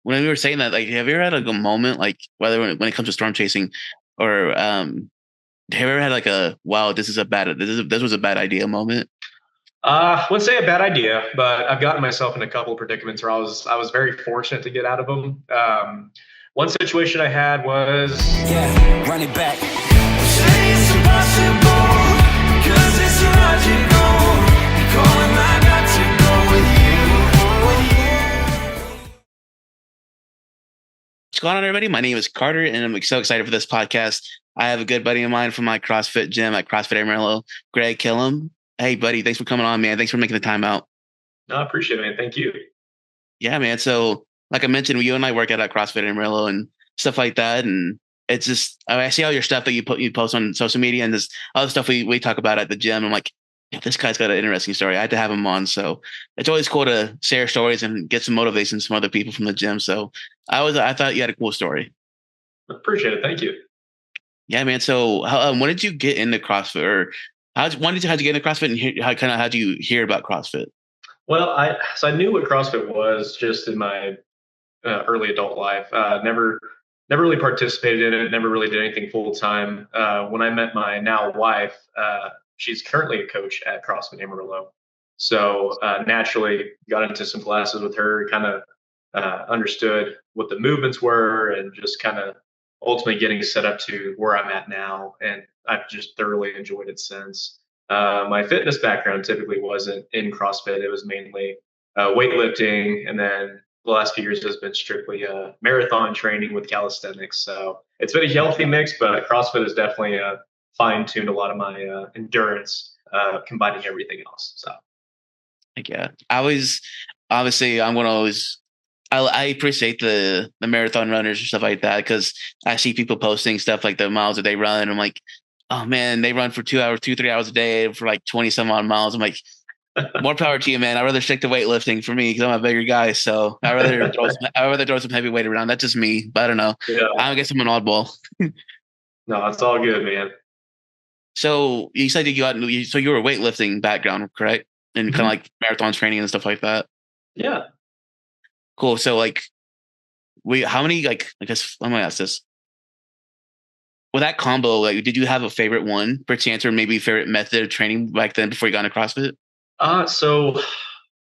when we were saying that, like, have you ever had like a moment, like whether when it comes to storm chasing, or have you ever had like a wow, this was a bad idea moment? Wouldn't say a bad idea, but I've gotten myself in a couple of predicaments where I was very fortunate to get out of them. One situation I had was Yeah, run it back. Say it's impossible, 'cause it's illogical. Calling I got to go with you. What's going on, everybody? My name is Carter, and I'm so excited for this podcast. I have a good buddy of mine from my CrossFit gym at CrossFit Amarillo, Greg Kellum. Hey, buddy, thanks for coming on, man. Thanks for making the time out. no, I appreciate it, man. Thank you. Yeah, man. So, like I mentioned, you and I work out at CrossFit Amarillo and stuff like that. And it's just, I see all your stuff that you post on social media and this other stuff we talk about at the gym. I'm like, yeah, this guy's got an interesting story. I had to have him on. So it's always cool to share stories and get some motivation from other people from the gym. So I thought you had a cool story. I appreciate it. Thank you. Yeah, man. So when did you get into CrossFit, or how'd you get into CrossFit, and how'd you hear about CrossFit? Well, I knew what CrossFit was just in my early adult life. Never really participated in it. Never really did anything full time. When I met my now wife, she's currently a coach at CrossFit Amarillo. So naturally got into some classes with her, kind of understood what the movements were, and just kind of ultimately getting set up to where I'm at now. And I've just thoroughly enjoyed it since. My fitness background typically wasn't in CrossFit. It was mainly weightlifting, and then the last few years has been strictly marathon training with calisthenics. So it's been a healthy mix, but CrossFit has definitely fine tuned a lot of my endurance, combining everything else. So Like, yeah, obviously I'm gonna always I appreciate the marathon runners and stuff like that, because I see people posting stuff like the miles that they run, and I'm like, oh man, they run for 2 hours, 3 hours a day for like 20 some odd miles. I'm like, more power to you, man. I'd rather stick to weightlifting for me because I'm a bigger guy. So I rather throw some heavy weight around. That's just me, but I don't know. yeah, I guess I'm an oddball. no, it's all good, man. So you said so you were a weightlifting background, correct? And kind of Mhm. like marathon training and stuff like that. Yeah. Cool. So like, how many, like, I guess I'm gonna ask this. With that combo, like, did you have a favorite one per chance, or maybe favorite method of training back then before you got into CrossFit? So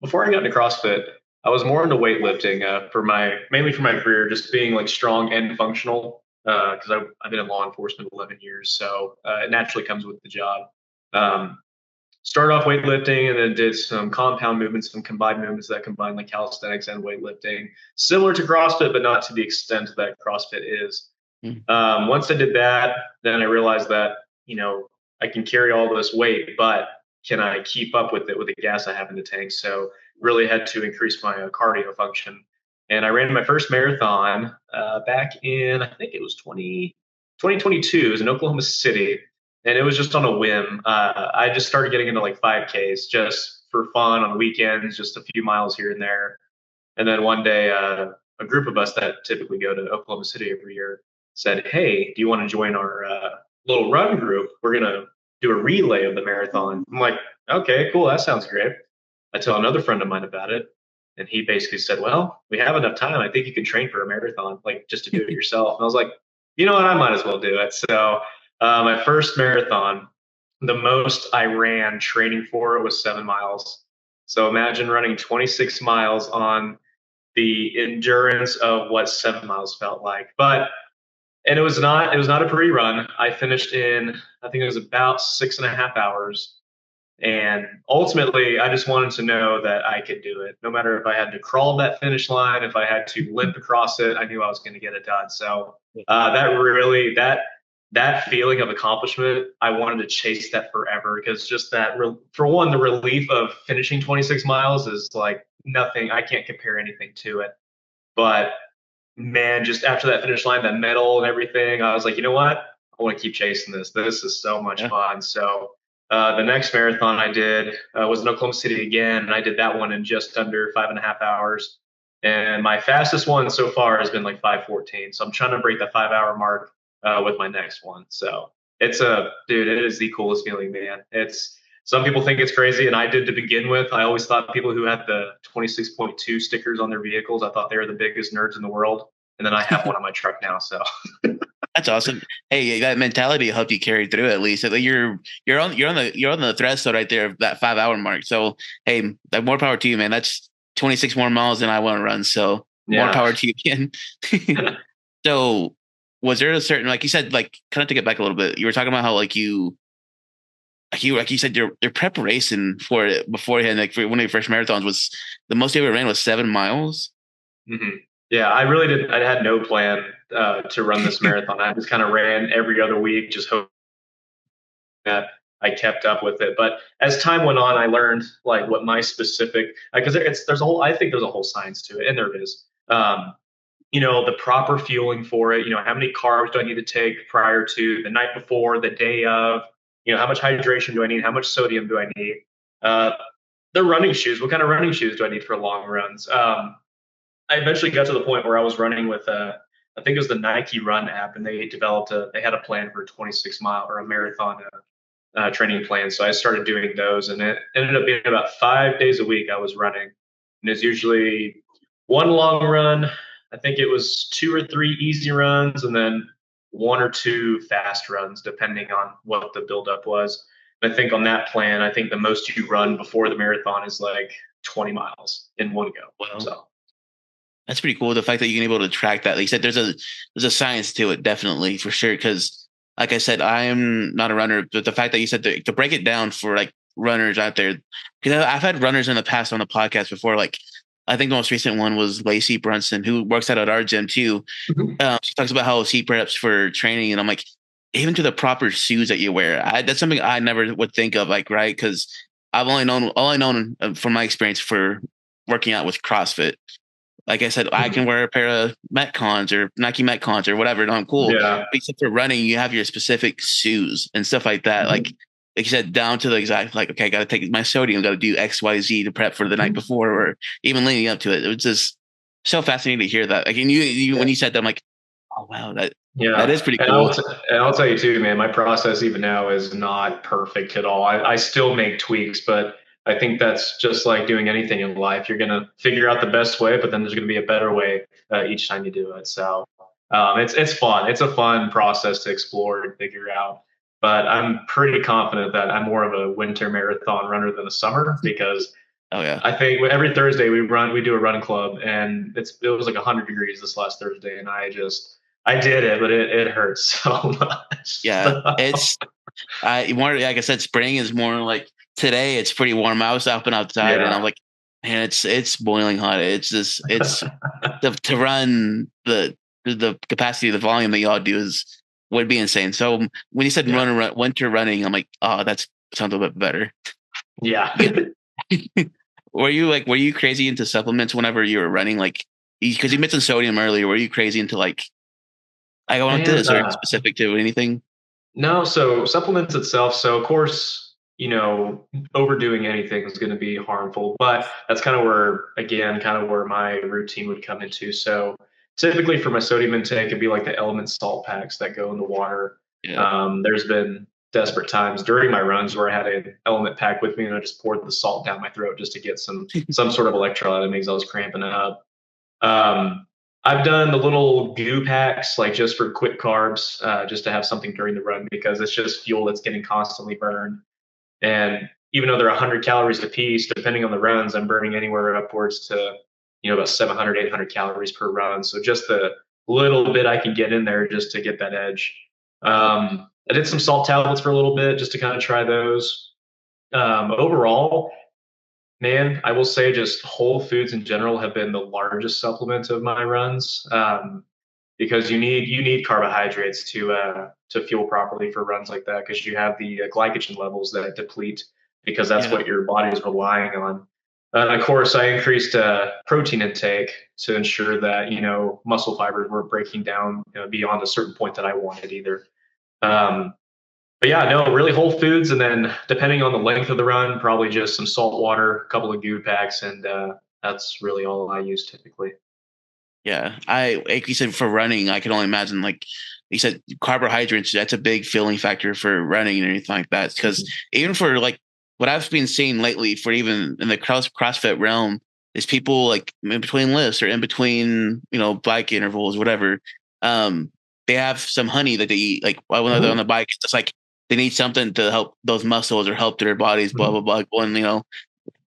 before I got into CrossFit, I was more into weightlifting for my mainly for my career, just being like strong and functional. Because I've been in law enforcement 11 years, so it naturally comes with the job. Um, Started off weightlifting and then did some compound movements, some combined movements that combine like calisthenics and weightlifting, similar to CrossFit, but not to the extent that CrossFit is. Mm. Once I did that, then I realized that I can carry all this weight, but can I keep up with it with the gas I have in the tank? So really had to increase my cardio function, and I ran my first marathon back in I think it was 2022. It was in Oklahoma City, and it was just on a whim. I just started getting into like 5Ks just for fun on weekends, just a few miles here and there. And then one day, a group of us that typically go to Oklahoma City every year said, "Hey, do you want to join our little run group? We're gonna do a relay of the marathon." I'm like, "Okay, cool, that sounds great." I tell another friend of mine about it, and he basically said, "Well, we have enough time. I think you can train for a marathon, like just to do it yourself." And I was like, "You know what? I might as well do it." So my first marathon, the most I ran training for it was 7 miles. So imagine running 26 miles on the endurance of what 7 miles felt like. But and it was not a pretty run. I finished in I think it was about 6.5 hours. And ultimately, I just wanted to know that I could do it. No matter if I had to crawl that finish line, if I had to limp across it, I knew I was going to get it done. So that feeling of accomplishment, I wanted to chase that forever, because just for one, the relief of finishing 26 miles is like nothing. I can't compare anything to it. But man, just after that finish line, that medal and everything, I was like, you know what? I want to keep chasing this. This is so much Yeah. fun. So the next marathon I did was in Oklahoma City again, and I did that one in just under 5.5 hours. And my fastest one so far has been like 5:14. So I'm trying to break the 5 hour mark with my next one. So it's a dude, it is the coolest feeling, man. some people think it's crazy, and I did to begin with. I always thought people who had the 26.2 stickers on their vehicles, I thought they were the biggest nerds in the world. And then I have one on my truck now. So That's awesome. Hey, that mentality helped you carry through at least. Like you're on the threshold right there of that 5 hour mark. So hey, like more power to you, man. That's 26 more miles than I want to run. So more power to you again. So was there a certain, like you said, like kind of take it back a little bit. You were talking about how like you said your preparation for it beforehand, like for one of your first marathons, was the most you ever ran was 7 miles. Mm-hmm. Yeah, I really didn't. I had no plan to run this marathon. I just kind of ran every other week, just hoping that I kept up with it. But as time went on, I learned like what my specific, because there's a whole, I think there's a whole science to it, and there is. The proper fueling for it. How many carbs do I need to take prior to, the night before, the day of? How much hydration do I need? How much sodium do I need? The running shoes. What kind of running shoes do I need for long runs? I eventually got to the point where I was running with I think it was the Nike Run app, and they had a plan for a 26-mile or a marathon training plan. So I started doing those, and it ended up being about 5 days a week I was running. And it's usually one long run. I think it was 2 or 3 easy runs, and then 1 or 2 fast runs, depending on what the buildup was. I think on that plan, I think the most you run before the marathon is like 20 miles in one go. Wow. So That's pretty cool. The fact that you can be able to track that. Like you said, there's a science to it, definitely, for sure. Because like I said, I am not a runner, but the fact that you said to break it down for like runners out there, because I've had runners in the past on the podcast before. Like I think the most recent one was Lacey Brunson, who works out at our gym too. She talks about how she preps for training, and I'm like, even to the proper shoes that you wear, that's something I never would think of, like, right? Because I've only known from my experience for working out with CrossFit. Like I said, I can wear a pair of Metcons or Nike Metcons or whatever, and I'm cool. yeah. But except for running, you have your specific shoes and stuff like that. Like you said, down to the exact, like, okay, I got to take my sodium, got to do X, Y, Z to prep for the night before, or even leading up to it. It was just so fascinating to hear that. Like, and you when you said that, I'm like, oh wow, that is pretty cool. And I'll tell you too, man, my process even now is not perfect at all. I still make tweaks, but I think that's just like doing anything in life. You're going to figure out the best way, but then there's going to be a better way each time you do it. So it's fun. It's a fun process to explore and figure out. But I'm pretty confident that I'm more of a winter marathon runner than a summer, because I think every Thursday we do a run club, and it was like 100 degrees this last Thursday, and I did it, but it hurts so much. Yeah, it's more, like I said, spring is more like today. It's pretty warm. I was up and outside, and I'm like, man, it's boiling hot. It's just to run the capacity, the volume that y'all do would be insane. So when you said winter running, I'm like, oh, that sounds a bit better. Yeah. Were you crazy into supplements whenever you were running? Like, because you mentioned sodium earlier, were you crazy into like, I want this, or specific to anything? No, so supplements itself. So of course, overdoing anything is going to be harmful, but that's kind of where my routine would come into. So typically for my sodium intake, it'd be like the element salt packs that go in the water. Yeah. There's been desperate times during my runs where I had an element pack with me, and I just poured the salt down my throat just to get some sort of electrolyte because I was cramping up. I've done the little goo packs, like just for quick carbs, just to have something during the run, because it's just fuel that's getting constantly burned. And even though they're 100 calories a piece, depending on the runs, I'm burning anywhere upwards to, about 700, 800 calories per run. So just the little bit I can get in there just to get that edge. I did some salt tablets for a little bit just to kind of try those. Overall, man, I will say just whole foods in general have been the largest supplement of my runs, because you need carbohydrates to fuel properly for runs like that, because you have the glycogen levels that deplete, because that's what your body is relying on. And of course, I increased protein intake to ensure that muscle fibers weren't breaking down beyond a certain point that I wanted either. But yeah, no, really whole foods, and then depending on the length of the run, probably just some salt water, a couple of goo packs, and that's really all I use typically. Yeah, like you said, for running, I can only imagine, like you said, carbohydrates, that's a big filling factor for running and anything like that. Because even for like what I've been seeing lately for even in the CrossFit realm is people like in between lifts or in between, bike intervals, whatever. Um, they have some honey that they eat. Like when they're on the bike, it's like they need something to help those muscles or help their bodies, blah, blah, blah. When,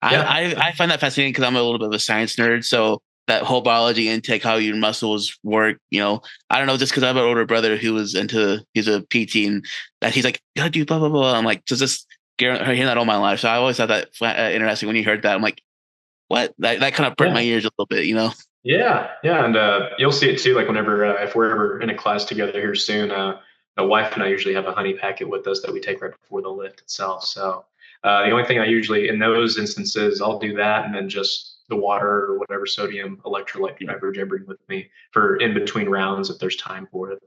I find that fascinating because I'm a little bit of a science nerd. So that whole biology intake, how your muscles work, I don't know, just because I have an older brother who he's a PT and that he's like, gotta do blah, blah, blah. I'm like, does this hearing that all my life? So I always thought that interesting when you heard that. I'm like, what? That kind of burnt my ears a little bit, Yeah, yeah, and you'll see it too. Like whenever if we're ever in a class together here soon, my wife and I usually have a honey packet with us that we take right before the lift itself. So the only thing I usually in those instances I'll do that, and then just the water or whatever sodium electrolyte beverage I bring with me for in between rounds if there's time for it.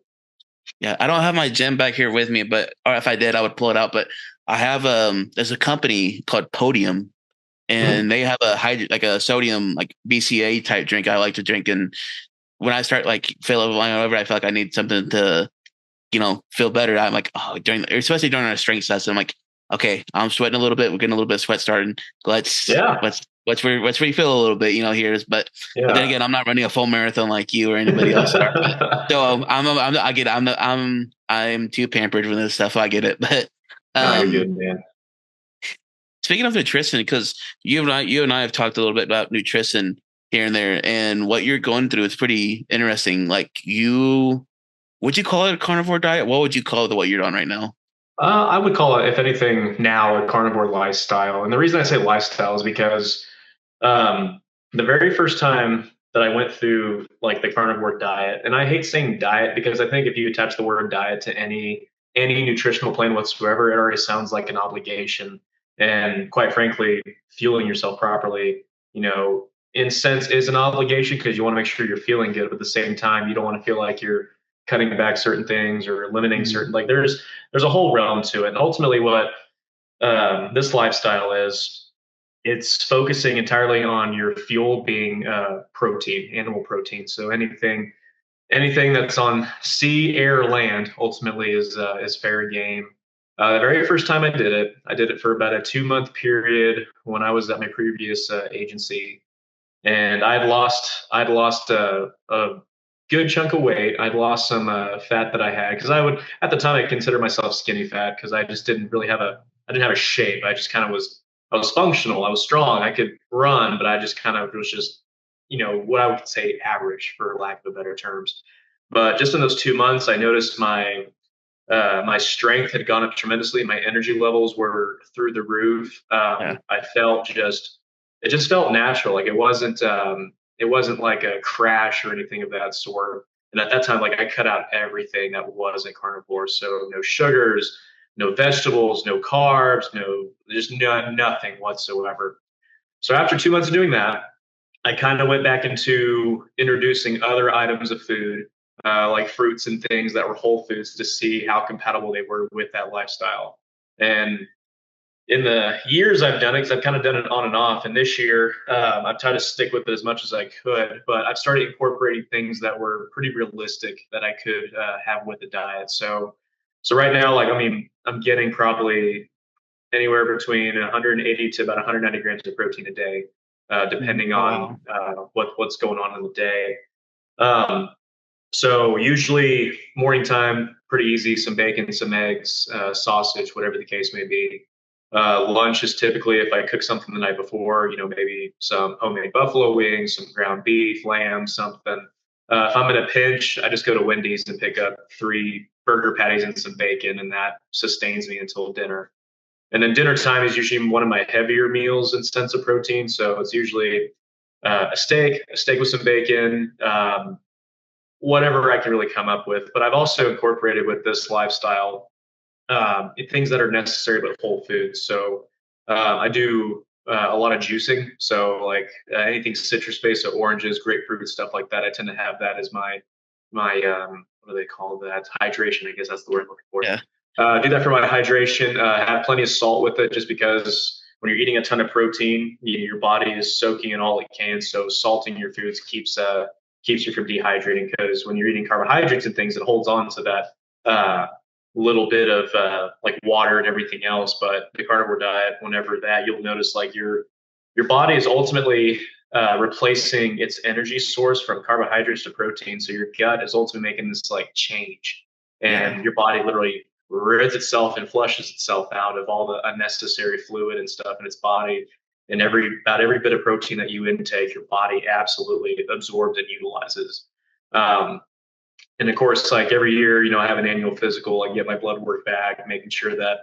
Yeah, I don't have my gym back here with me, or if I did, I would pull it out. But I have there's a company called Podium, and they have like a sodium like BCA type drink I like to drink. And when I start like feeling over, I feel like I need something to feel better. I'm like, especially during our strength session, I'm like, okay, I'm sweating a little bit. We're getting a little bit of sweat starting. Let's where you feel a little bit, here. But then again, I'm not running a full marathon like you or anybody else are. So I get it. I'm too pampered for this stuff. I get it. But no, you're good, man. Speaking of nutrition, because you and I have talked a little bit about nutrition here and there, and what you're going through is pretty interesting. Like would you call it a carnivore diet? What would you call it what you're on right now? I would call it, if anything, now a carnivore lifestyle. And the reason I say lifestyle is because the very first time that I went through like the carnivore diet, and I hate saying diet because I think if you attach the word diet to any nutritional plan whatsoever, it already sounds like an obligation. And quite frankly, fueling yourself properly, in sense is an obligation because you want to make sure you're feeling good, but at the same time, you don't want to feel like you're cutting back certain things or limiting certain, like there's a whole realm to it. And ultimately what this lifestyle is, it's focusing entirely on your fuel being protein, animal protein. So anything that's on sea, air, land ultimately is fair game. The very first time I did it for about a 2 month period when I was at my previous agency, and I'd lost a good chunk of weight. I'd lost some fat that I had because at the time I considered myself skinny fat because I just didn't really I didn't have a shape. I just kind of I was functional. I was strong. I could run, but I just kind of was just, what I would say average for lack of a better terms. But just in those 2 months, I noticed my strength had gone up tremendously. My energy levels were through the roof. I felt it just felt natural. Like it wasn't like a crash or anything of that sort. And at that time, like I cut out everything that wasn't carnivore. So no sugars, no vegetables, no carbs, nothing whatsoever. So after 2 months of doing that, I kind of went back into introducing other items of food, like fruits and things that were whole foods to see how compatible they were with that lifestyle. And in the years I've done it, because I've kind of done it on and off, and this year I've tried to stick with it as much as I could, but I've started incorporating things that were pretty realistic that I could have with the diet. So right now, like, I mean, I'm getting probably anywhere between 180 to about 190 grams of protein a day, depending on what's going on in the day. So usually morning time, pretty easy, some bacon, some eggs, sausage, whatever the case may be. Lunch is typically if I cook something the night before, maybe some homemade buffalo wings, some ground beef, lamb, something. If I'm in a pinch, I just go to Wendy's and pick up 3 burger patties and some bacon, and that sustains me until dinner. And then dinner time is usually one of my heavier meals in sense of protein. So it's usually a steak with some bacon, whatever I can really come up with. But I've also incorporated with this lifestyle things that are necessary but whole foods. So I do a lot of juicing. So like anything citrus based, so oranges, grapefruit, stuff like that. I tend to have that as my what do they call that? Hydration, I guess that's the word I'm looking for. Yeah. Do that for my hydration. Have plenty of salt with it, just because when you're eating a ton of protein, your body is soaking in all it can. So salting your foods keeps you from dehydrating, because when you're eating carbohydrates and things, it holds on to that little bit of like water and everything else. But the carnivore diet, whenever that, you'll notice like your body is ultimately replacing its energy source from carbohydrates to protein. So your gut is ultimately making this like change, Yeah. and your body literally rids itself and flushes itself out of all the unnecessary fluid and stuff in its body. And about every bit of protein that you intake, your body absolutely absorbs and utilizes. Um, and of course, like every year, I have an annual physical. I get my blood work back, making sure that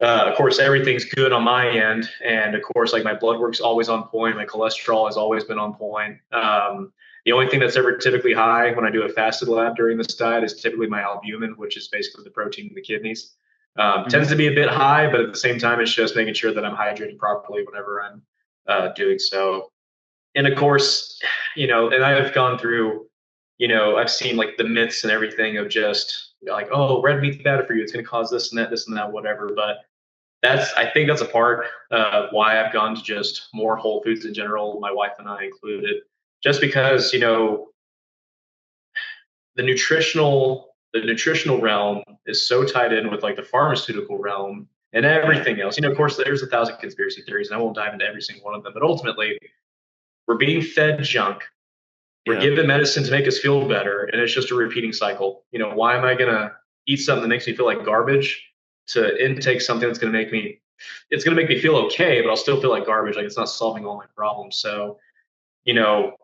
of course, everything's good on my end, and of course, like my blood work's always on point. My cholesterol has always been on point. The only thing that's ever typically high when I do a fasted lab during this diet is typically my albumin, which is basically the protein in the kidneys. Mhm. Tends to be a bit high, but at the same time, it's just making sure that I'm hydrating properly whenever I'm doing so. And of course, and I've gone through, I've seen like the myths and everything of just like, oh, red meat's bad for you. It's going to cause this and that, whatever. But I think that's a part of why I've gone to just more whole foods in general, my wife and I included, just because, the nutritional realm is so tied in with like the pharmaceutical realm and Yeah. everything else. Of course, there's 1,000 conspiracy theories, and I won't dive into every single one of them, but ultimately, we're being fed junk. We're Yeah. given medicine to make us feel better, and it's just a repeating cycle. Why am I gonna eat something that makes me feel like garbage to intake something that's gonna make me it's gonna make me feel okay, but I'll still feel like garbage. Like it's not solving all my problems. So, you know,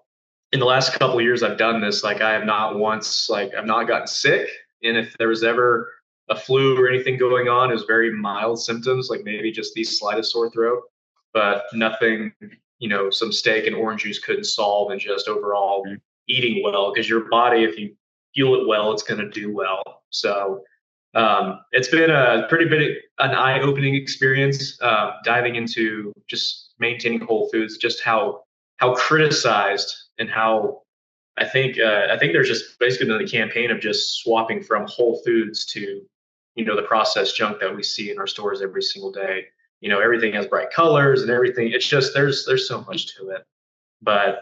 in the last couple of years I've done this, like I have not once like I've not gotten sick. And if there was ever a flu or anything going on, it was very mild symptoms, like maybe just the slightest sore throat, but nothing, some steak and orange juice couldn't solve, and just overall Mhm. eating well, because your body, if you fuel it well, it's going to do well. So it's been a pretty big, an eye-opening experience, diving into just maintaining whole foods, just how criticized and how I think there's just basically been the campaign of just swapping from whole foods to the processed junk that we see in our stores every single day. Everything has bright colors and everything. It's just there's so much to it. But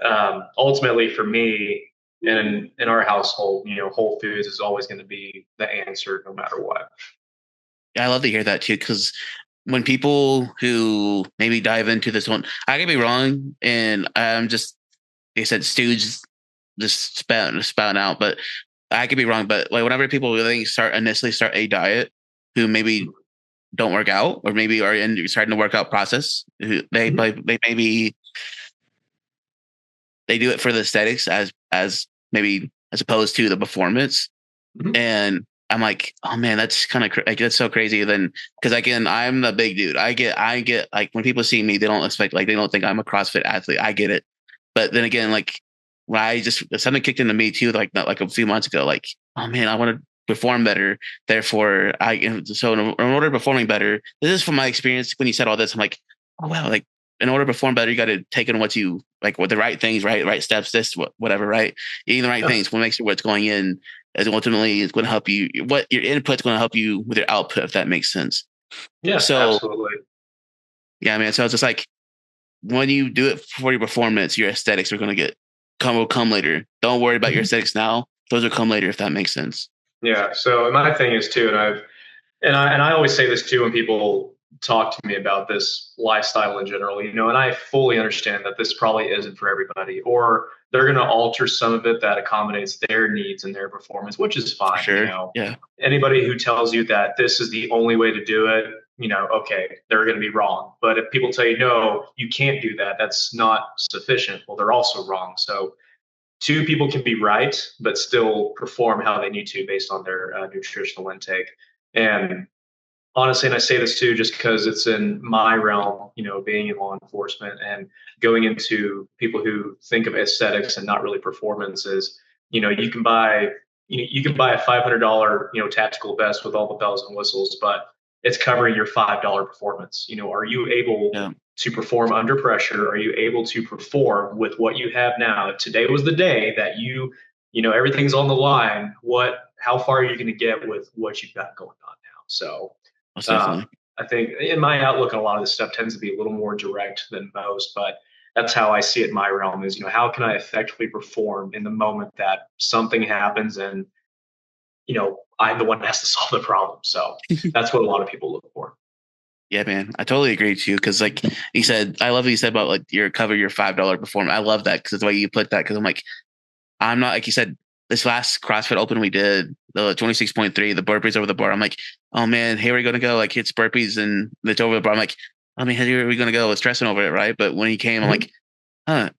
ultimately, for me, in our household, whole foods is always going to be the answer, no matter what. I love to hear that too, because when people who maybe dive into this one, I could be wrong, and I'm just, they said stooge, just spouting out, but I could be wrong. But like whenever people really initially start a diet, who maybe don't work out, or maybe are starting the workout process, Mhm. they maybe they do it for the aesthetics as maybe as opposed to the performance. Mhm. And I'm like, oh man, that's kind of like that's so crazy. Then because again, I'm the big dude. I get like when people see me, they don't expect like they don't think I'm a CrossFit athlete. I get it, but then again, like when I just something kicked into me too, like not like a few months ago, like oh man, I want to perform better. Therefore, in order to performing better, this is from my experience. When you said all this, I'm like, oh wow, like in order to perform better, you got to take in what you like, what the right things, right steps, whatever, right, eating the right Yeah. things. What makes sure what's going in is ultimately is going to help you. What your input's going to help you with your output, if that makes sense. Yeah, So absolutely. yeah, man. So it's just like when you do it for your performance, your aesthetics are going to will come later. Don't worry about your Mhm. aesthetics now; those will come later, if that makes sense. Yeah. So my thing is too, and I always say this too when people talk to me about this lifestyle in general, and I fully understand that this probably isn't for everybody, or they're going to alter some of it that accommodates their needs and their performance, which is For fine. sure. Yeah. Anybody who tells you that this is the only way to do it, okay, they're going to be wrong. But if people tell you, no, you can't do that, that's not sufficient, well, they're also wrong. So two people can be right, but still perform how they need to based on their nutritional intake. And honestly, and I say this too, just because it's in my realm, being in law enforcement and going into people who think of aesthetics and not really performances. You can buy, you can buy a $500, tactical vest with all the bells and whistles, but it's covering your $5 performance. Are you able Yeah. to perform under pressure? Are you able to perform with what you have now? If today was the day that everything's on the line, how far are you going to get with what you've got going on now? So Most um, definitely. I think in my outlook on a lot of this stuff tends to be a little more direct than most, but that's how I see it in my realm is, how can I effectively perform in the moment that something happens? And I'm the one that has to solve the problem. So that's what a lot of people look for. Yeah, man, I totally agree with you. Cause like you said, I love what you said about like your $5 performance. I love that because the way you put that, because I'm like, I'm not, like you said, this last CrossFit Open we did, the 26.3, the burpees over the bar. I'm like, oh man, here we're going to go. Like it's burpees and it's over the bar. I'm like, I mean, here are we going to go? Stressing over it. Right. But when he came, I'm like,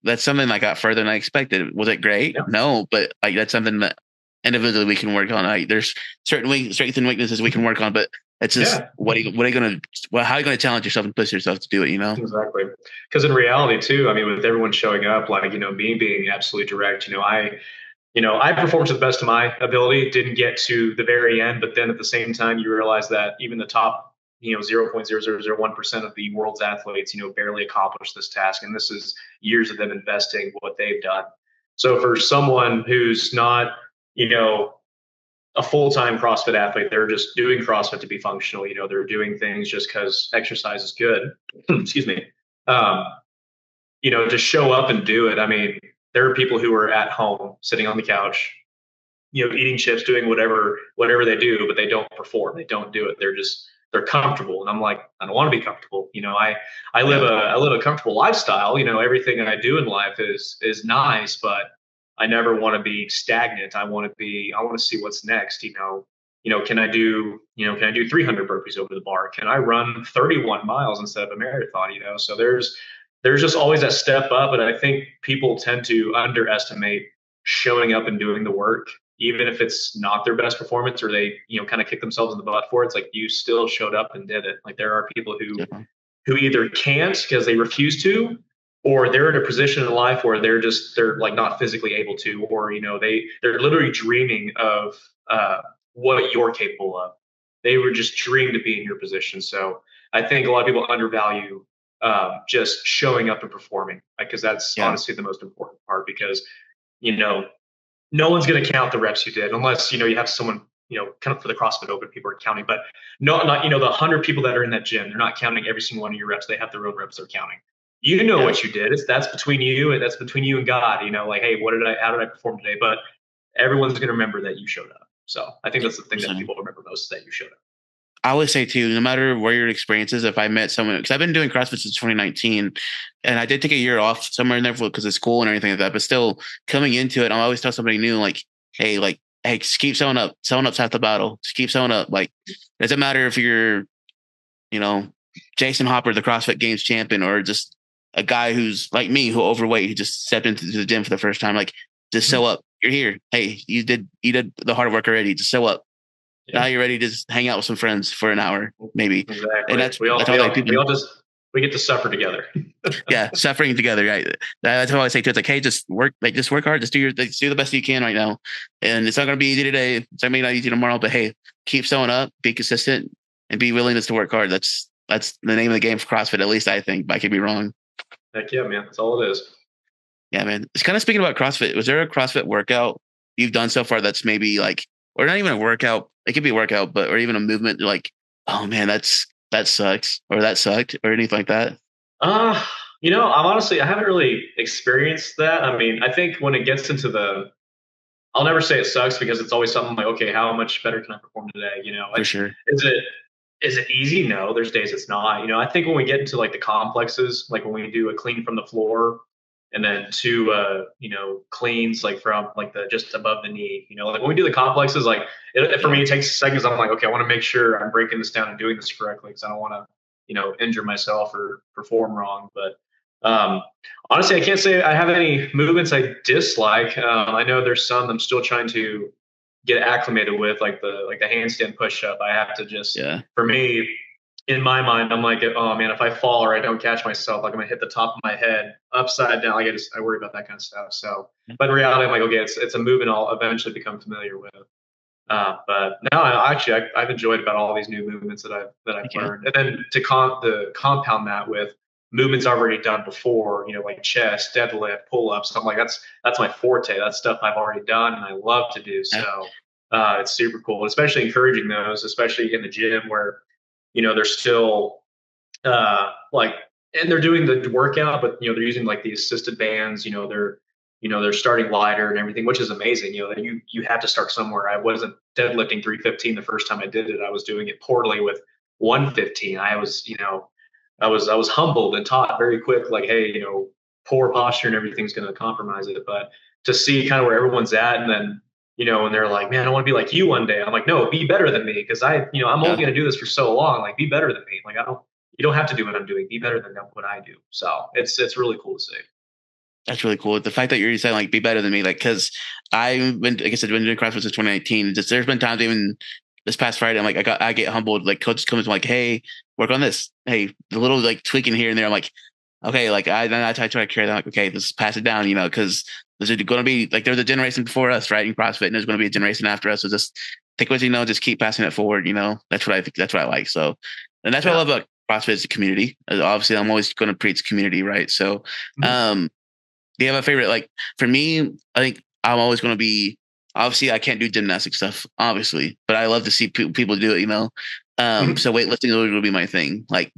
that's something I got further than I expected. Was it great? Yeah. No, but like that's something that individually we can work on. Like there's certain strengths and weaknesses we can work on, but it's just what are you going to, how are you going to challenge yourself and push yourself to do it? Exactly. Because in reality too, I mean, with everyone showing up, like, me being absolutely direct, I performed to the best of my ability, didn't get to the very end, but then at the same time, you realize that even the top, 0.0001% of the world's athletes, barely accomplished this task. And this is years of them investing what they've done. So for someone who's not, a full-time CrossFit athlete, they're just doing CrossFit to be functional. They're doing things just because exercise is good. Excuse me. Um, to show up and do it. I mean, there are people who are at home sitting on the couch, eating chips, doing whatever they do, but they don't perform. They don't do it. They're comfortable. And I'm like, I don't want to be comfortable. I live a comfortable lifestyle. Everything that I do in life is nice, but I never want to be stagnant. I want to see what's next. Can I do 300 burpees over the bar? Can I run 31 miles instead of a marathon? So there's just always that step up. And I think people tend to underestimate showing up and doing the work, even if it's not their best performance or they, kind of kick themselves in the butt for it. It's like you still showed up and did it. Like there are people who either can't because they refuse to, or they're in a position in life where they're like not physically able to, or, they're literally dreaming of what you're capable of. They were just dreaming to be in your position. So I think a lot of people undervalue just showing up and performing, because that's honestly the most important part, because, no one's going to count the reps you did unless, you have someone, kind of for the CrossFit Open, people are counting, but not, the 100 people that are in that gym, they're not counting every single one of your reps. They have their own reps they're counting. What you did. That's between you and God, like, hey, how did I perform today? But everyone's going to remember that you showed up. So I think that's the thing that people remember most, is that you showed up. I would say too, no matter where your experience is, if I met someone, because I've been doing CrossFit since 2019, and I did take a year off somewhere in there because of school and everything like that, but still coming into it, I always tell somebody new, like, hey, just keep showing up. Showing up's half the battle. Just keep showing up. Like, it doesn't matter if you're, Jason Hopper, the CrossFit Games champion, or just a guy who's like me, who overweight, who just stepped into the gym for the first time. Like, just show up. You're here. Hey, you did the hard work already. Just show up. Yeah. Now you're ready to just hang out with some friends for an hour, maybe. Exactly. And we get to suffer together. Yeah, suffering together, right? That's what I say too. It's like, hey, just work hard. Just do the best you can right now. And it's not going to be easy today. It's not easy tomorrow. But hey, keep showing up, be consistent, and be willing to work hard. That's the name of the game for CrossFit. At least I think. But I could be wrong. Heck yeah, man. That's all it is. Yeah, man. It's kind of speaking about CrossFit. Was there a CrossFit workout you've done so far that's maybe like, or not even a workout? It could be a workout, or even a movement. Like, oh man, that sucks, or that sucked, or anything like that. I haven't really experienced that. I mean, I think when it gets into I'll never say it sucks, because it's always something like, okay, how much better can I perform today? For sure. Is it easy? No, there's days it's not. I think when we get into like the complexes, like when we do a clean from the floor, and then two, cleans like from like the just above the knee, like when we do the complexes, like for me, it takes seconds. I'm like, okay, I want to make sure I'm breaking this down and doing this correctly, because I don't want to, injure myself or perform wrong. But honestly, I can't say I have any movements I dislike. I know there's some I'm still trying to get acclimated with, like the handstand push-up. I have to just, for me, in my mind, I'm like, oh man, if I fall or I don't catch myself, like I'm gonna hit the top of my head upside down. Like I worry about that kind of stuff. So, but in reality, I'm like, okay, it's a movement I'll eventually become familiar with. But no, I've enjoyed about all these new movements that I've learned, and then to compound that with movements I've already done before, like chest, deadlift, pull-ups. I'm like, that's my forte. That's stuff I've already done and I love to do. So it's super cool, especially encouraging those, especially in the gym where, they're still and they're doing the workout, but they're using like the assisted bands. They're they're starting lighter and everything, which is amazing. That you have to start somewhere. I wasn't deadlifting 315 the first time I did it. I was doing it poorly with 115. I was humbled and taught very quick, like, hey, poor posture and everything's going to compromise it. But to see kind of where everyone's at, and then and they're like, man, I want to be like you one day. I'm like, no, be better than me, because I'm only Yeah. going to do this for so long. Like, be better than me. Like, you don't have to do what I'm doing. Be better than what I do. So it's really cool to see. That's really cool. The fact that you're saying like be better than me, like, because I've been, like I said, been doing CrossFit since 2019. Just there's been times even this past Friday, I'm like, I get humbled. Like coaches come to me like, hey, work on this. Hey, the little like tweaking here and there. I'm like, okay, like I try to carry that. Like, okay, let's pass it down, because there's going to be like there's a generation before us, right, in CrossFit, and there's going to be a generation after us. So just take what just keep passing it forward. That's what I think. That's what I like. So, and that's what I love about CrossFit is the community. Obviously, I'm always going to preach community, right? So, do you have a favorite? Like for me, I think I'm always going to be. Obviously, I can't do gymnastic stuff, obviously, but I love to see people do it. So weightlifting would be my thing. Like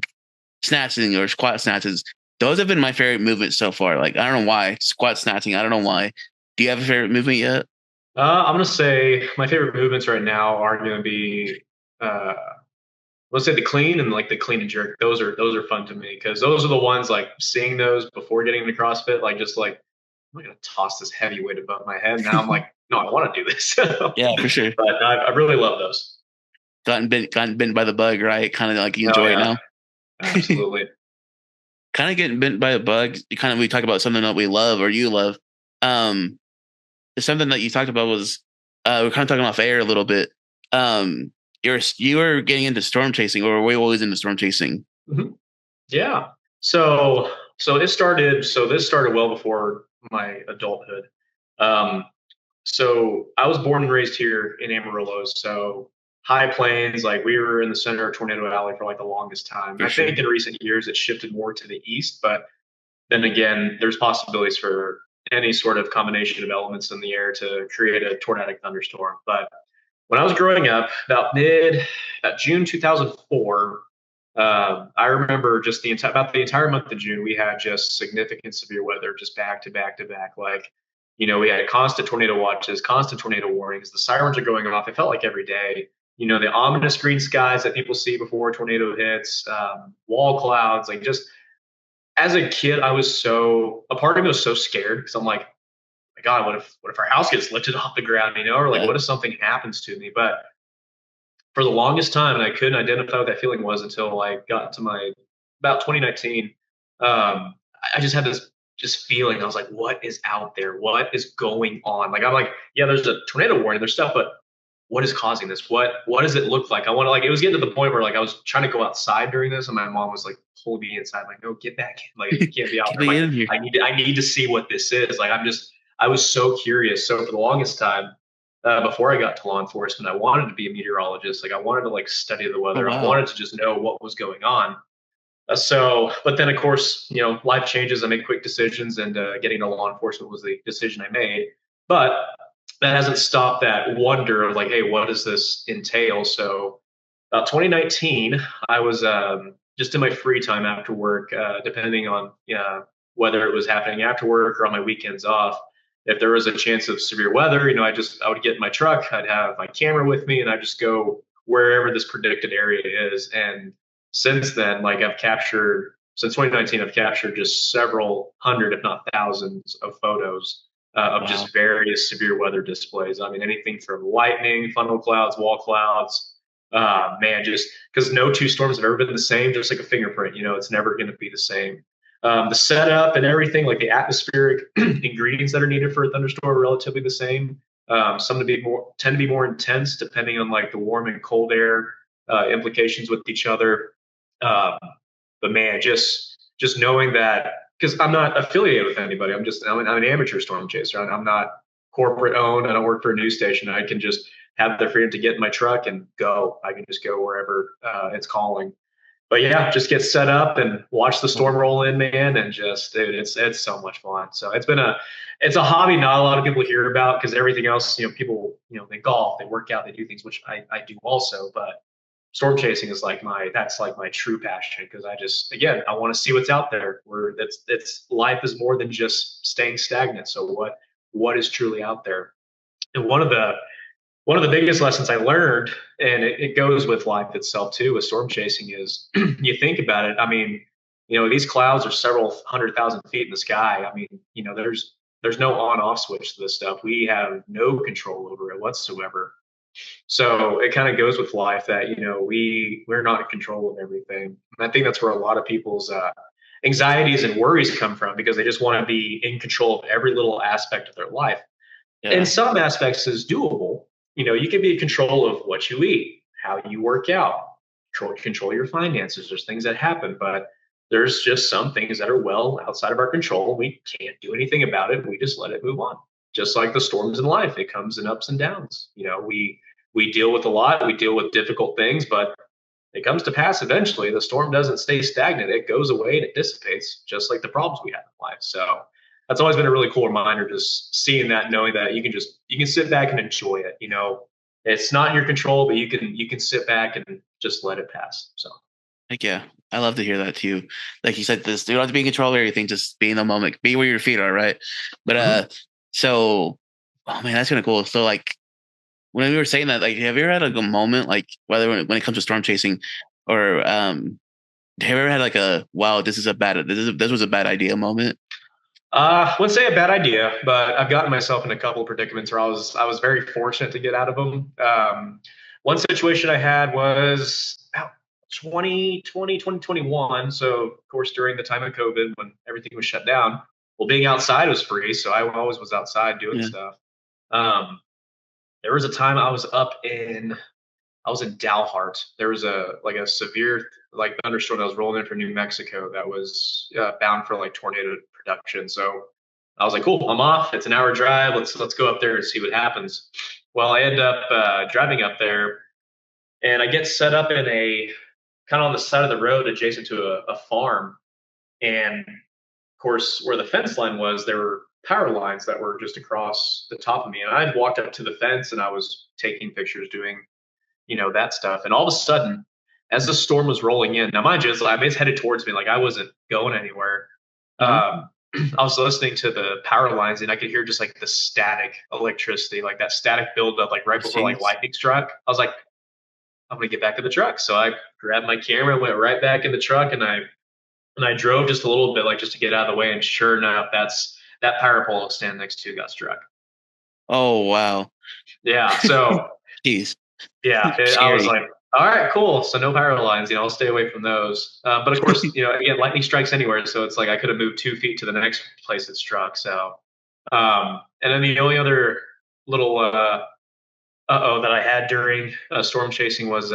snatching or squat snatches. Those have been my favorite movements so far. Like I don't know why squat snatching. I don't know why. Do you have a favorite movement yet? I'm gonna say my favorite movements right now are gonna be, let's say the clean and like the clean and jerk. Those are fun to me, because those are the ones, like, seeing those before getting into CrossFit, like, just like, I'm gonna toss this heavy weight above my head. Now I'm like, no, I want to do this. Yeah, for sure. But I really love those. Gotten bitten by the bug, right? Kind of like you Oh enjoy it yeah, now. absolutely. Kind of getting bitten by a bug. We talk about something that we love or you love. Um, something that you talked about was we're kind of talking off air a little bit. You were getting into storm chasing, or were we always into storm chasing? Mhm. Yeah. So this started well before my adulthood. Um, so I was born and raised here in Amarillo. So high plains, like, we were in the center of Tornado Alley for like the longest time. For I sure. think in recent years it shifted more to the east, but then again, there's possibilities for any sort of combination of elements in the air to create a tornadic thunderstorm. But when I was growing up, about June 2004, I remember just about the entire month of June, we had just significant severe weather, just back to back to back. Like, we had constant tornado watches, constant tornado warnings. The sirens are going off. It felt like every day. The ominous green skies that people see before a tornado hits, wall clouds. Like, just as a kid, a part of me was so scared, because I'm like, my God, what if our house gets lifted off the ground, or like, Yeah. what if something happens to me? But for the longest time, and I couldn't identify what that feeling was until I got to my about 2019. I just had this just feeling. I was like, what is out there? What is going on? Like, I'm like, yeah, there's a tornado warning, there's stuff, but what is causing this? What does it look like? I want to, like, it was getting to the point where, like, I was trying to go outside during this, and my mom was like pulling me inside, like, no, get back in. Like, you can't be out Keep there. I'm me like, in here. I need to see what this is. Like, I was so curious. So for the longest time, before I got to law enforcement, I wanted to be a meteorologist. Like, I wanted to, like, study the Oh weather. I wow. wanted to just know what was going on. But then, of course, life changes. I make quick decisions, and getting to law enforcement was the decision I made. But that hasn't stopped that wonder of, like, hey, what does this entail? So about 2019, I was just in my free time after work, depending on whether it was happening after work or on my weekends off. If there was a chance of severe weather, I would get in my truck, I'd have my camera with me, and I'd just go wherever this predicted area is. And since then, like, since 2019, I've captured just several hundred, if not thousands, of photos of Wow. just various severe weather displays. I mean, anything from lightning, funnel clouds, wall clouds. Man, just because no two storms have ever been the same, just like a fingerprint. It's never going to be the same. The setup and everything, like the atmospheric ingredients that are needed for a thunderstorm, are relatively the same. Some tend to be more intense, depending on, like, the warm and cold air implications with each other. Um, but man, just knowing that, because I'm not affiliated with anybody. I'm an amateur storm chaser. I'm not corporate owned. I don't work for a news station. I can just have the freedom to get in my truck and go. I can just go wherever it's calling. But yeah, just get set up and watch the storm roll in, man, and just, dude, it's so much fun. So it's a hobby not a lot of people hear about, because everything else, people, they golf, they work out, they do things, which I do also. But storm chasing is like that's like my true passion, because again, I want to see what's out there. Where it's life is more than just staying stagnant. So what is truly out there? And one of the biggest lessons I learned, and it goes with life itself too, with storm chasing, is you think about it. I mean, these clouds are several 100,000 feet in the sky. I mean, there's no on-off switch to this stuff. We have no control over it whatsoever. So it kind of goes with life that we're not in control of everything. And I think that's where a lot of people's anxieties and worries come from, because they just want to be in control of every little aspect of their life. Yeah. In some aspects is doable. You can be in control of what you eat, how you work out, control your finances. There's things that happen, but there's just some things that are well outside of our control. We can't do anything about it. We just let it move on. Just like the storms in life, it comes in ups and downs. We deal with a lot. We deal with difficult things, but it comes to pass eventually. The storm doesn't stay stagnant. It goes away and it dissipates, just like the problems we have in life. So that's always been a really cool reminder, just seeing that, knowing that you can sit back and enjoy it. It's not in your control, but you can sit back and just let it pass. So Like, yeah, I love to hear that too. Like you said, you don't have to be in control of everything. Just be in the moment, be where your feet are, right? But so, oh man, that's kind of cool. So, like, when we were saying that, like, have you ever had like a moment, like, whether when it comes to storm chasing, or have you ever had like a wow, this was a bad idea moment? I wouldn't say a bad idea, but I've gotten myself in a couple of predicaments where I was very fortunate to get out of them. One situation I had was about 2021. So of course, during the time of COVID, when everything was shut down, well, being outside was free. So I always was outside doing stuff. There was a time I was in Dalhart. There was a severe thunderstorm that was rolling in from New Mexico that was bound for like tornado production. So I was like, cool, I'm off. It's an hour drive. Let's go up there and see what happens. Well, I end up driving up there, and I get set up in a kind of on the side of the road adjacent to a farm. And of course, where the fence line was, there were power lines that were just across the top of me. And I'd walked up to the fence and I was taking pictures, doing that stuff. And all of a sudden, as the storm was rolling in, now mind you, it's headed towards me, like I wasn't going anywhere. I was listening to the power lines, and I could hear just like the static electricity, like that static buildup, like right before like lightning struck. I was like, I'm gonna get back in the truck. So I grabbed my camera, went right back in the truck, and I drove just a little bit, like just to get out of the way. And sure enough, that power pole I was standing next to got struck. Oh wow. Yeah. So Jeez. Yeah, I was like, all right, cool. So no power lines, I'll stay away from those. But of course, again, lightning strikes anywhere. So it's like I could have moved 2 feet to the next place it struck. So, and then the only other little that I had during storm chasing was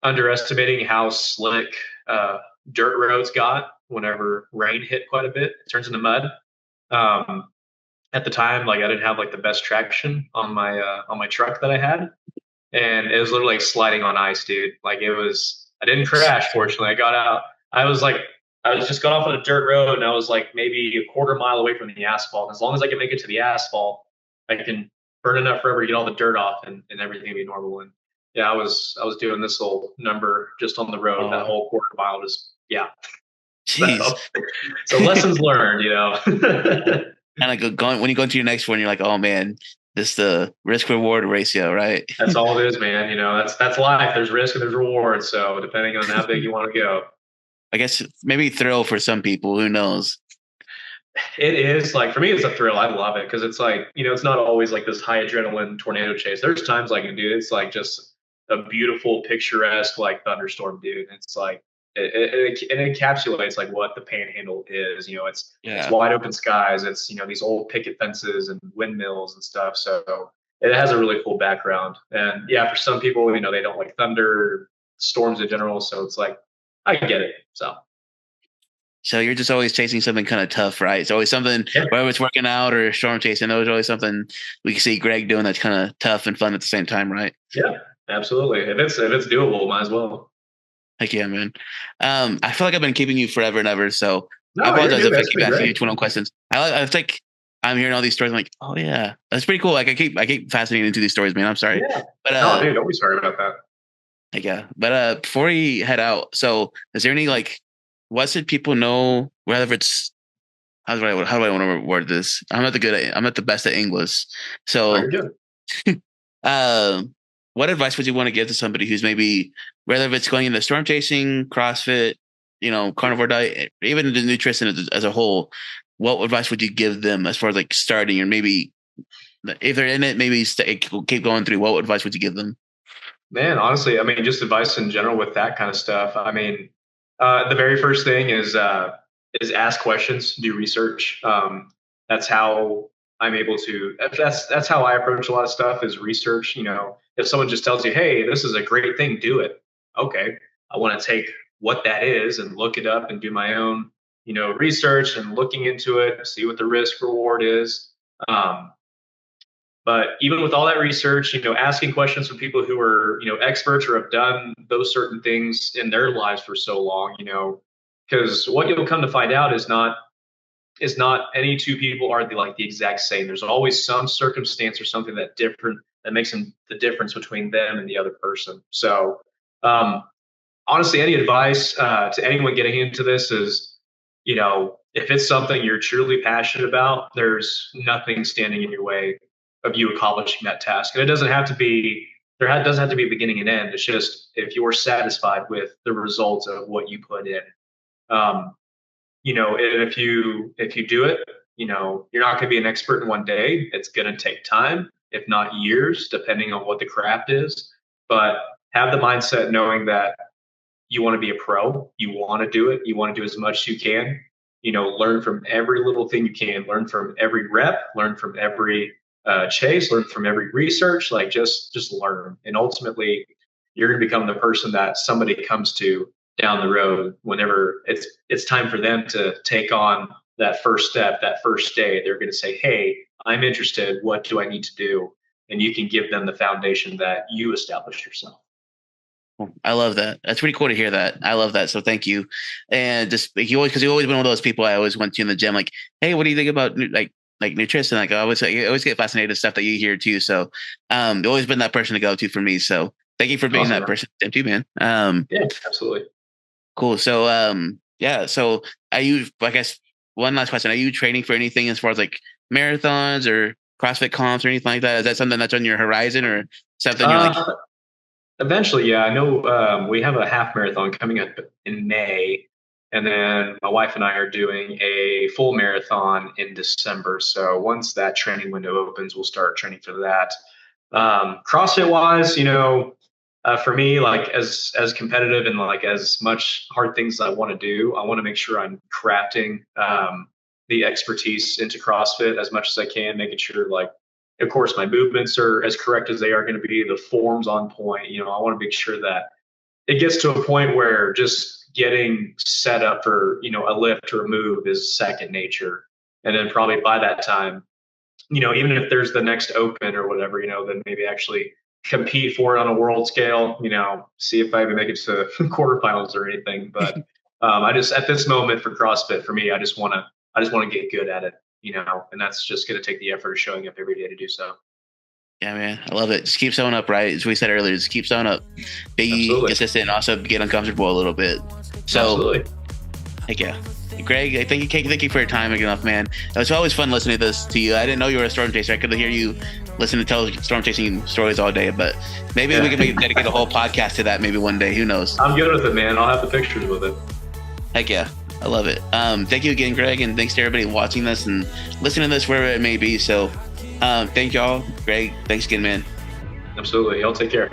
underestimating how slick dirt roads got whenever rain hit quite a bit. It turns into mud. At the time, like I didn't have like the best traction on my truck that I had. And it was literally like sliding on ice, dude. Like I didn't crash, fortunately. I got out. I was just got off on a dirt road, and I was like maybe a quarter mile away from the asphalt. As long as I can make it to the asphalt, I can burn enough forever to get all the dirt off, and everything will be normal. And yeah, I was doing this little number just on the road, that whole quarter mile, Jeez. So lessons learned, And like when you go into your next one, you're like, oh man, this the risk reward ratio, right? That's all it is, man. That's life. There's risk and there's reward. So depending on how big you want to go. I guess maybe thrill for some people. Who knows? It is, like, for me, it's a thrill. I love it because it's like, it's not always like this high adrenaline tornado chase. There's times like, dude, it's like just a beautiful, picturesque, like thunderstorm, dude. It's like, it encapsulates like what the Panhandle is. It's wide open skies. It's these old picket fences and windmills and stuff. So it has a really cool background. And yeah, for some people, they don't like thunder, storms in general. So it's like I get it. So you're just always chasing something kind of tough, right? It's always something, whether it's working out or storm chasing. There's always something we can see Greg doing that's kind of tough and fun at the same time, right? Yeah, absolutely. If it's doable, might as well. Heck yeah, man. I feel like I've been keeping you forever and ever, so I apologize if I keep asking you 21 questions. I think I'm hearing all these stories. I'm like, oh yeah, that's pretty cool. Like I keep fascinating into these stories, man. I'm sorry, but no, dude, don't be sorry about that. Yeah. But before we head out, so is there any like what should people know, whether it's how do I want to word this? I'm not the best at English. Oh, So you're good. um what advice would you want to give to somebody who's maybe whether if it's going into storm chasing, CrossFit, carnivore diet, even the nutrition as a whole, what advice would you give them as far as like starting or maybe if they're in it, maybe keep going through, what advice would you give them? Man, honestly, I mean, just advice in general with that kind of stuff. I mean, the very first thing is ask questions, do research. That's how I'm able to. That's how I approach a lot of stuff is research. If someone just tells you, "Hey, this is a great thing, do it." Okay, I want to take what that is and look it up and do my own, research and looking into it, see what the risk reward is. Um, but even with all that research, asking questions from people who are, experts or have done those certain things in their lives for so long, because what you'll come to find out is not any two people are the exact same. There's always some circumstance or something that makes the difference between them and the other person. So, honestly, any advice to anyone getting into this is, if it's something you're truly passionate about, there's nothing standing in your way of you accomplishing that task. And it doesn't have to be doesn't have to be a beginning and end. It's just if you're satisfied with the results of what you put in. Um, and if you do it, you're not going to be an expert in one day. It's going to take time, if not years, depending on what the craft is. But have the mindset knowing that you want to be a pro, you want to do it, you want to do as much as you can, learn from every little thing you can, learn from every rep, learn from every chase, learn from every research, like just learn. And ultimately you're going to become the person that somebody comes to down the road whenever it's time for them to take on that first step, that first day. They're going to say, "Hey, I'm interested, what do I need to do?" And you can give them the foundation that you established yourself. I love that. That's pretty cool to hear that. I love that. So thank you. And just because you always been one of those people I always went to in the gym, like, "Hey, what do you think about like nutrition?" Like I always get fascinated with stuff that you hear too. So always been that person to go to for me. So thank you for being Awesome, that man. person too, man. Yeah, absolutely. Cool. So yeah. So are you? I guess one last question: are you training for anything as far as like marathons or CrossFit comps or anything like that? Is that something that's on your horizon or something you're like? Uh, Eventually, yeah. I know we have a half marathon coming up in May, and then my wife and I are doing a full marathon in December. So once that training window opens, we'll start training for that. CrossFit wise, for me, like as competitive and like as much hard things as I want to do, I want to make sure I'm crafting the expertise into CrossFit as much as I can, making sure like of course my movements are as correct as they are going to be, the form's on point. I want to make sure that it gets to a point where just getting set up for a lift or a move is second nature. And then probably by that time, even if there's the next open or whatever, then maybe actually compete for it on a world scale, see if I even make it to quarterfinals or anything. But I just, at this moment for CrossFit, for me, I just want to get good at it, and that's just going to take the effort of showing up every day to do so. Yeah, man, I love it. Just keep showing up, right? As we said earlier, just keep showing up. Be Absolutely. consistent and also get uncomfortable a little bit. So, Absolutely. heck yeah. Greg, thank you for your time enough, man. It was always fun listening to this to you. I didn't know you were a storm chaser. I could hear you listen to tell storm chasing stories all day, but maybe we can dedicate a whole podcast to that maybe one day. Who knows? I'm good with it, man. I'll have the pictures with it. Heck yeah. I love it. Thank you again, Greg, and thanks to everybody watching this and listening to this wherever it may be. So thank y'all. Greg, thanks again, man. Absolutely. Y'all take care.